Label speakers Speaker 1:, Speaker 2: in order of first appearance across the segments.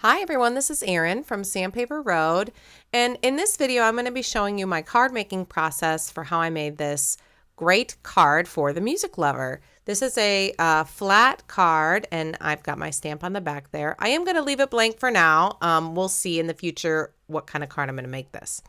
Speaker 1: Hi everyone, this is Erin from Sandpaper Road, and in this video I'm going to be showing you my card making process for how I made this great card for the music lover. This is a flat card and I've got my stamp on the back there. I am going to leave it blank for now. We'll see in the future what kind of card I'm going to make this.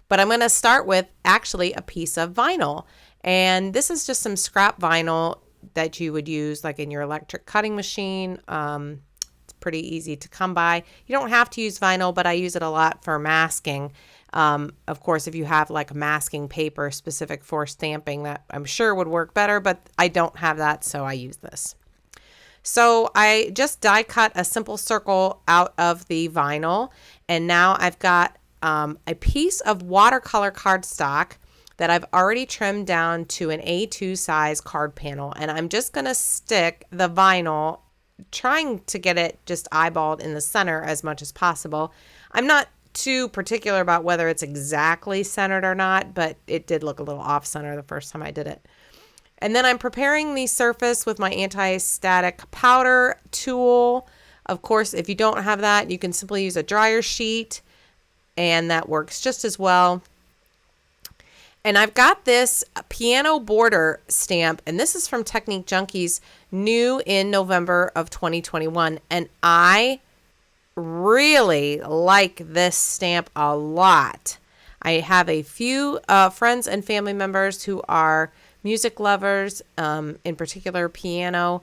Speaker 1: But I'm going to start with actually a piece of vinyl, and this is just some scrap vinyl that you would use like in your electric cutting machine. Pretty easy to come by. You don't have to use vinyl, but I use it a lot for masking. Of course, if you have like masking paper specific for stamping, that I'm sure would work better, but I don't have that, so I use this. So I just die cut a simple circle out of the vinyl, and now I've got a piece of watercolor cardstock that I've already trimmed down to an A2 size card panel, and I'm just going to stick the vinyl, trying to get it just eyeballed in the center as much as possible. I'm not too particular about whether it's exactly centered or not, but it did look a little off center the first time I did it. And then I'm preparing the surface with my anti-static powder tool. Of course, if you don't have that, you can simply use a dryer sheet, and that works just as well. And I've got this piano border stamp, and this is from Technique Junkies, new in November of 2021. And I really like this stamp a lot. I have a few friends and family members who are music lovers, in particular piano,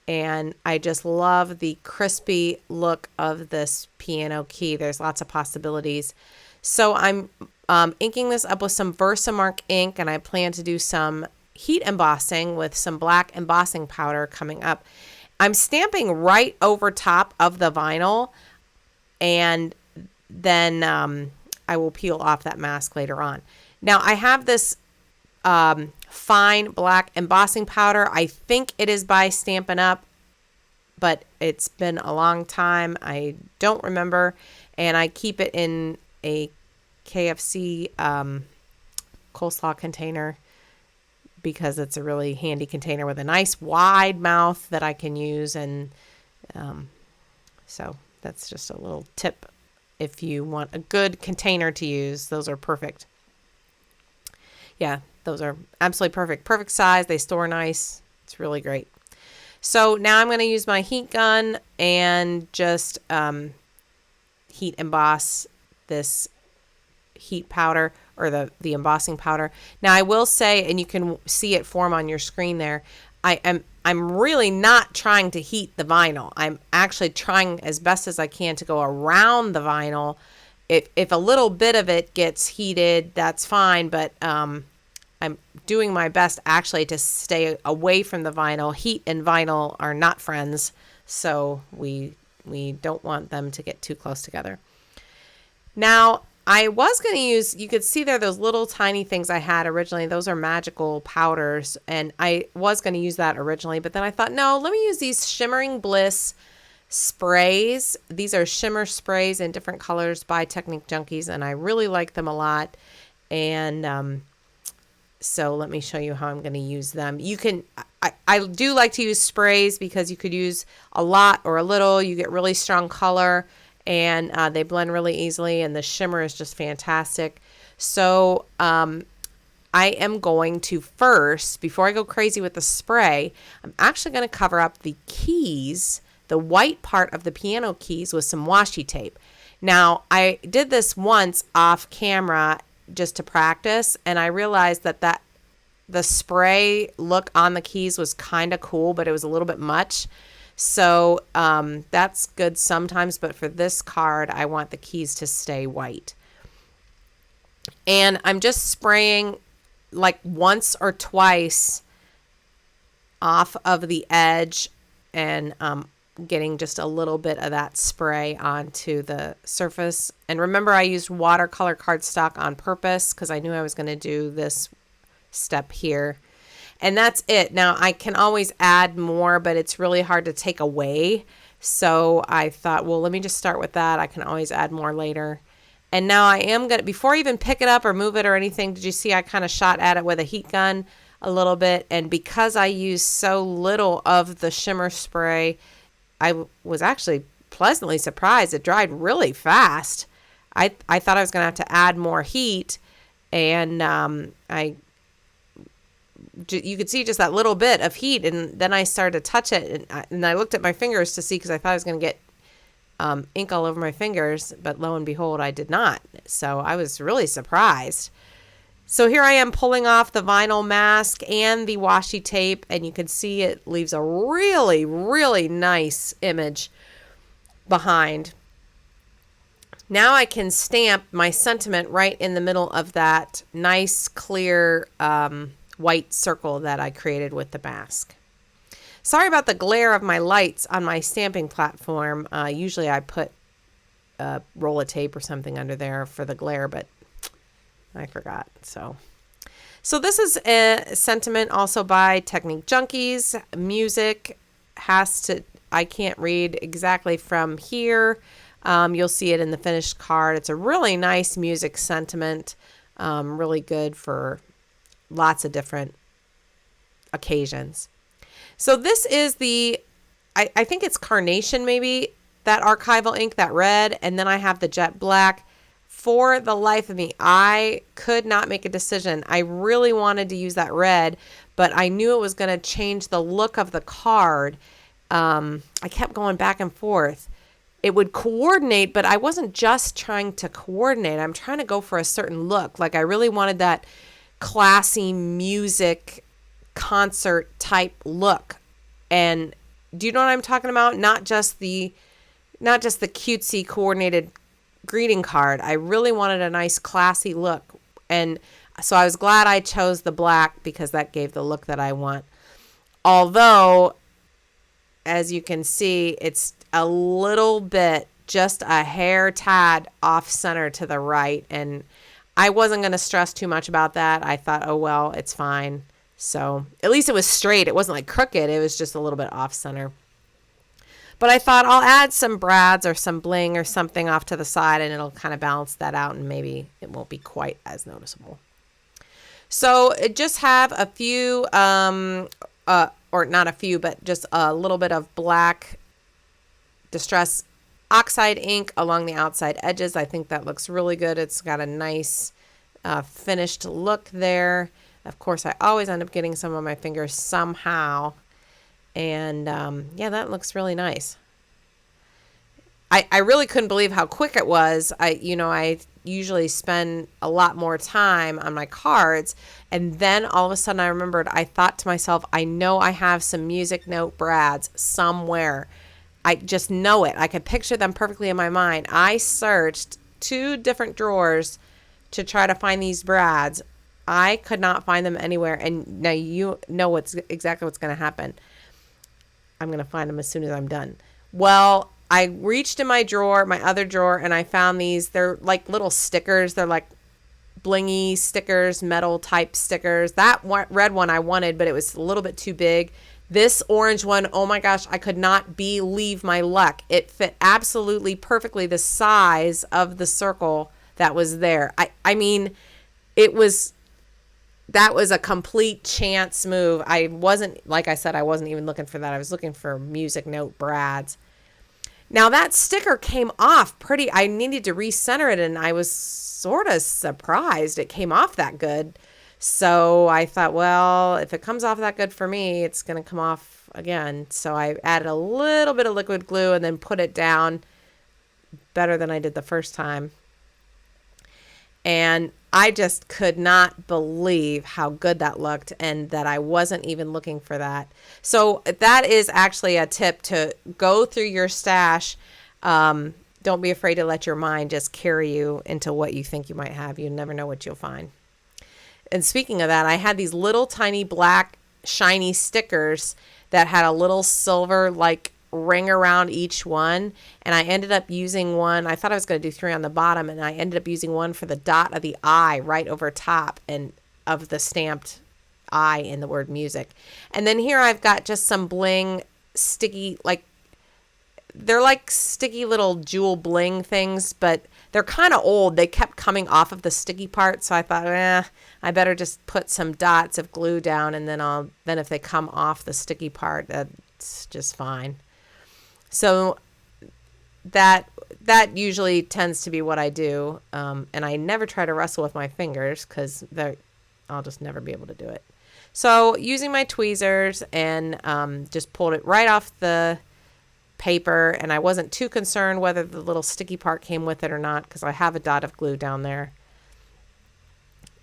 Speaker 1: and I just love the crispy look of this piano key. There's lots of possibilities. So I'm inking this up with some VersaMark ink, and I plan to do some heat embossing with some black embossing powder coming up. I'm stamping right over top of the vinyl, and then I will peel off that mask later on. Now I have this fine black embossing powder. I think it is by Stampin' Up, but it's been a long time. I don't remember, and I keep it in a KFC coleslaw container because it's a really handy container with a nice wide mouth that I can use, and so that's just a little tip if you want a good container to use. Those are perfect. Yeah, those are absolutely perfect size. They store nice. It's really great. So now I'm going to use my heat gun and just heat emboss this heat powder, or the embossing powder. Now I will say, and you can see it form on your screen there, I'm really not trying to heat the vinyl. I'm actually trying as best as I can to go around the vinyl. If a little bit of it gets heated, that's fine, but I'm doing my best actually to stay away from the vinyl. Heat and vinyl are not friends, so we don't want them to get too close together. Now I was going to use, you could see there those little tiny things I had originally. Those are magical powders, and I was going to use that originally, but then I thought, no, let me use these Shimmering Bliss sprays. These are shimmer sprays in different colors by Technique Junkies, and I really like them a lot. And so let me show you how I'm going to use them. You can, I do like to use sprays because you could use a lot or a little. You get really strong color, and they blend really easily, and the shimmer is just fantastic. So I am going to first, before I go crazy with the spray, I'm actually going to cover up the keys, the white part of the piano keys, with some washi tape. Now, I did this once off camera just to practice, and I realized that the spray look on the keys was kind of cool, but it was a little bit much. So that's good sometimes, but for this card, I want the keys to stay white. And I'm just spraying like once or twice off of the edge, and getting just a little bit of that spray onto the surface. And remember, I used watercolor cardstock on purpose because I knew I was going to do this step here. And that's it. Now I can always add more, but it's really hard to take away. So I thought, well, let me just start with that. I can always add more later. And now I am going to, before I even pick it up or move it or anything, did you see I kind of shot at it with a heat gun a little bit? And because I used so little of the shimmer spray, I was actually pleasantly surprised. It dried really fast. I thought I was going to have to add more heat, and you could see just that little bit of heat, and then I started to touch it, and I looked at my fingers to see, because I thought I was going to get ink all over my fingers, but lo and behold, I did not. So I was really surprised. So here I am pulling off the vinyl mask and the washi tape, and you can see it leaves a really, really nice image behind. Now I can stamp my sentiment right in the middle of that nice, clear white circle that I created with the mask. Sorry about the glare of my lights on my stamping platform. Usually I put a roll of tape or something under there for the glare, but I forgot. So this is a sentiment also by Technique Junkies. Music I can't read exactly from here. You'll see it in the finished card. It's a really nice music sentiment, really good for lots of different occasions. So this is I think it's Carnation maybe, that Archival ink, that red, and then I have the jet black. For the life of me, I could not make a decision. I really wanted to use that red, but I knew it was going to change the look of the card. I kept going back and forth. It would coordinate, but I wasn't just trying to coordinate. I'm trying to go for a certain look. Like I really wanted that classy music concert type look. And do you know what I'm talking about? Not just the cutesy coordinated greeting card. I really wanted a nice classy look. And so I was glad I chose the black, because that gave the look that I want. Although, as you can see, it's a little bit, just a hair tad off center to the right. And I wasn't going to stress too much about that. I thought, oh, well, it's fine. So at least it was straight. It wasn't like crooked. It was just a little bit off center. But I thought I'll add some brads or some bling or something off to the side, and it'll kind of balance that out, and maybe it won't be quite as noticeable. So just have a few, or not a few, but just a little bit of black Distress Oxide ink along the outside edges. I think that looks really good. It's got a nice finished look there. Of course, I always end up getting some on my fingers somehow. And yeah, that looks really nice. I really couldn't believe how quick it was. I usually spend a lot more time on my cards, and then all of a sudden I remembered, I thought to myself, I know I have some music note brads somewhere. I just know it. I could picture them perfectly in my mind. I searched 2 different drawers to try to find these brads. I could not find them anywhere, and now you know exactly what's going to happen. I'm going to find them as soon as I'm done. Well, I reached in my drawer, my other drawer, and I found these. They're like little stickers. They're like blingy stickers, metal type stickers. That red one I wanted, but it was a little bit too big. This orange one, oh my gosh, I could not believe my luck. It fit absolutely perfectly the size of the circle that was there. I mean, that was a complete chance move. I wasn't, like I said, I wasn't even looking for that. I was looking for music note brads. Now that sticker came off pretty, I needed to recenter it, and I was sort of surprised it came off that good. So I thought, well, if it comes off that good for me, it's going to come off again. So I added a little bit of liquid glue and then put it down better than I did the first time. And I just could not believe how good that looked, and that I wasn't even looking for that. So that is actually a tip to go through your stash. Don't be afraid to let your mind just carry you into what you think you might have. You never know what you'll find. And speaking of that, I had these little tiny black shiny stickers that had a little silver like ring around each one, and I ended up using one. I thought I was going to do 3 on the bottom, and I ended up using one for the dot of the I right over top and of the stamped I in the word music. And then here I've got just some bling sticky, like they're like sticky little jewel bling things, but they're kind of old. They kept coming off of the sticky part, so I thought, I better just put some dots of glue down, and then if they come off the sticky part, that's just fine. So that usually tends to be what I do. And I never try to wrestle with my fingers because I'll just never be able to do it. So using my tweezers and just pulled it right off the paper, and I wasn't too concerned whether the little sticky part came with it or not because I have a dot of glue down there.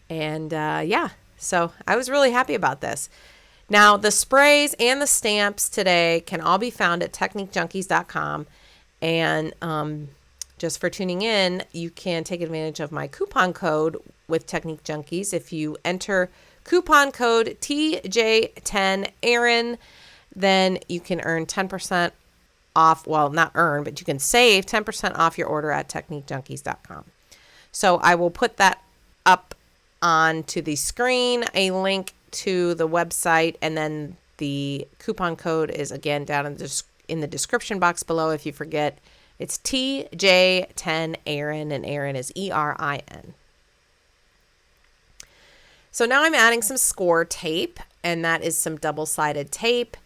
Speaker 1: And yeah, so I was really happy about this. Now the sprays and the stamps today can all be found at techniquejunkies.com. And just for tuning in, you can take advantage of my coupon code with Technique Junkies. If you enter coupon code TJ10Aaron, then you can earn 10% off. Well, not earn, but you can save 10% off your order at techniquejunkies.com. So I will put that up onto the screen, a link to the website, and then the coupon code is again down in the description box below. If you forget, it's TJ10Aaron, and Aaron is ERIN. So now I'm adding some Scor tape, and that is some double-sided tape,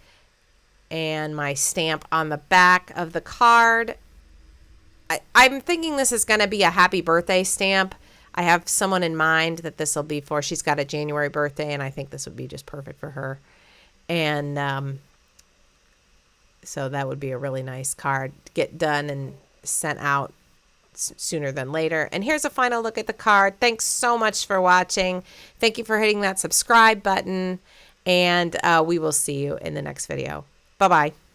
Speaker 1: and my stamp on the back of the card. I'm thinking this is going to be a happy birthday stamp. I have someone in mind that this will be for. She's got a January birthday, and I think this would be just perfect for her. And so that would be a really nice card to get done and sent out sooner than later. And here's a final look at the card. Thanks so much for watching. Thank you for hitting that subscribe button, and we will see you in the next video. Bye-bye.